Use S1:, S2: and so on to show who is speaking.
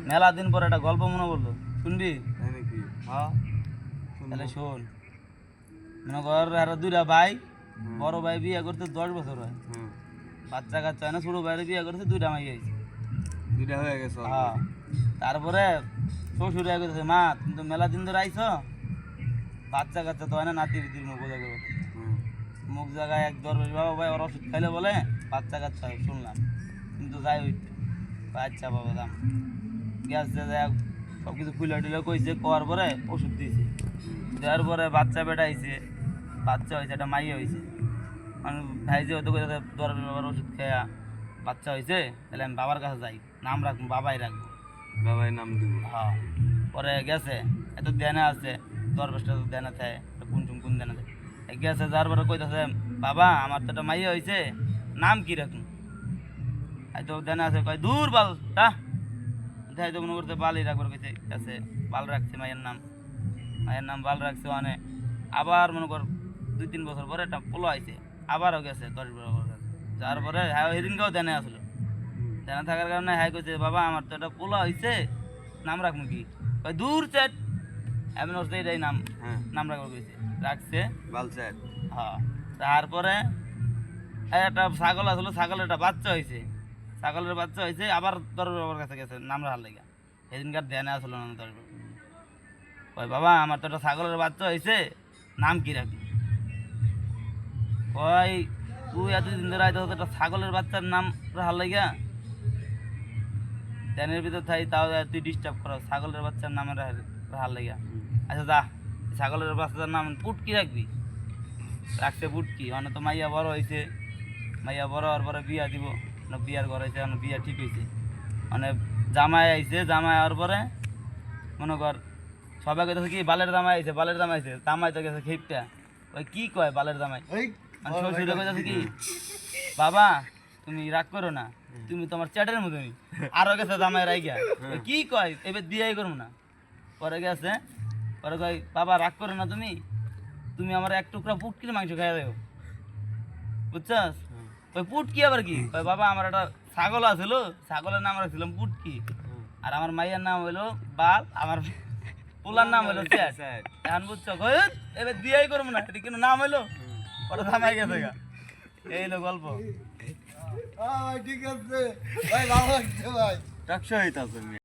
S1: মেলা দিন পর একটা গল্প মনে পড়লো, শুনবি?
S2: তাই নাকি?
S1: হ্যাঁ,
S2: শুনবো।
S1: তাহলে শোন। মনে কর আর দুইটা ভাই, বড় ভাই বিয়ে করতে 10 বছর হয়,
S2: হুম,
S1: বাচ্চা কাচ্চা হয় না, ছোট ভাইয়ের বিয়ে করতে 2টা মাই হয়েছে।
S2: দুইটা হয়ে গেছে
S1: হ্যাঁ,
S2: already।
S1: তারপরে শ্বশুর আগে করতেছে, মা তুমি তো মেলা দিন ধরে আইছো, বাচ্চা কাচ্চা তো হয় না, নাতি রীতির মুখ বোঝা করো।
S2: হুম,
S1: মুখ জায়গায় এক দরবেশ বাবা ভাই ওর ওষুধ খাইলে বলে বাচ্চা কাচ্চা হয়, শুনলাম, কিন্তু যাই ওই আচ্ছা বাবা দাম গ্যাস সব কিছু খুলে টুলে কইছে, কোয়ার পরে ওষুধ দিয়েছে, দেওয়ার পরে বাচ্চা বেটা হয়েছে, বাচ্চা হয়েছে, একটা মাইয়া হয়েছে। মানে ভাই যে হয়তো দরবেশ বাবার ওষুধ খেয়া বাচ্চা হয়েছে, তাহলে আমি বাবার কাছে যাই, নাম রাখবো, বাবাই রাখবো।
S2: বাবাই নাম দিব।
S1: হ্যাঁ, পরে গেছে, এত দেনা আছে, দরবেশটা তো দেনা থাকে, কোন দেনা থাকে, গেছে যার পরে কইতেছে, বাবা আমার তো একটা মাইয়া হয়েছে, নাম কি রাখুন? তো দেনা আছে, কয় দূর বাল তা যাই তো মনে করতে বালই রাখবার কইছে, গেছে বাল রাখছে, মায়ের নাম বাল রাখছে। মানে আবার মনে কর 2-3 বছর পরে একটা পোলো আইছে, আবারও গেছে 10 বছর কাছে, যার পরে হ্যাঁ সেদিনকেও দেনে আসলো, দেনা থাকার কারণে হ্যাঁ কইছে, বাবা আমার তো একটা পোলো হয়েছে, নাম রাখবো কি? কয় দূর চেট, এমন হচ্ছে এটাই নাম,
S2: হ্যাঁ,
S1: নাম রাখবার কইছে, রাখছে।
S2: বালচাট।
S1: হ্যাঁ, তারপরে একটা ছাগল আসলো, ছাগলের একটা বাচ্চা হয়েছে, ছাগলের বাচ্চা হয়েছে, আবার দরবেশ বাবার কাছে গেছে নাম রাখার লেগে, সেদিনকার ধ্যানে আসলো না দরবেশ। কয় বাবা আমার তো একটা ছাগলের বাচ্চা হয়েছে, নাম কি রাখবি? কয় তুই এতদিন ধরে আইতে একটা ছাগলের বাচ্চার নাম রাখার লেগে, ধ্যানের ভিতর থাই তাও তুই ডিস্টার্ব করো, ছাগলের বাচ্চার নামে রাখার লেগে। আচ্ছা যা, ছাগলের বাচ্চার নাম পুটকি রাখবি, রাখছে পুটকি। মানে তো মাইয়া বড় হয়েছে, মাইয়া বড় হওয়ার পরে বিয়া দিব, না বিয়ার ঘর হয়েছে, মানে বিয়া ঠিক হয়েছে, মানে জামাই আইছে, জামাই হওয়ার পরে মনে কর সবাই কইতেছে কি বালের জামাই আইছে, বালের জামাই আইছে, জামাই তো গেছে খেপটা, ওই কি কয় বালের জামাই, মানে শ্বশুরে কইতেছে কি, বাবা তুমি রাগ করো না, তুমি তোমার চ্যাটের মতনই, আরো গেছে জামাই রাইগা, ওই কি কয় এবার বিয়াই করবো না। পরে গেছে, পরে কয় বাবা রাগ করো না, তুমি তুমি আমার এক টুকরা পুটকির মাংস খাইয়া দেও, বুঝছস? ওই পুটকি আবার কি? কয় বাবা আমার একটা ছাগল আছিল, ছাগলের নাম রাখছিলাম পুটকি, আর আমার মাইয়ার নাম হইলো বাল, আমার পোলার নাম হইলো চ্যাট। এখন বুঝছো, কয় এবার বিয়াই করবো না, এটা কিন্তু নাম হইলো, ওটা থামাই গেছে গা। এই হলো গল্প।
S2: ঠিক আছে ভাই, ভালো লাগছে ভাই। টাকশো হইতাছে।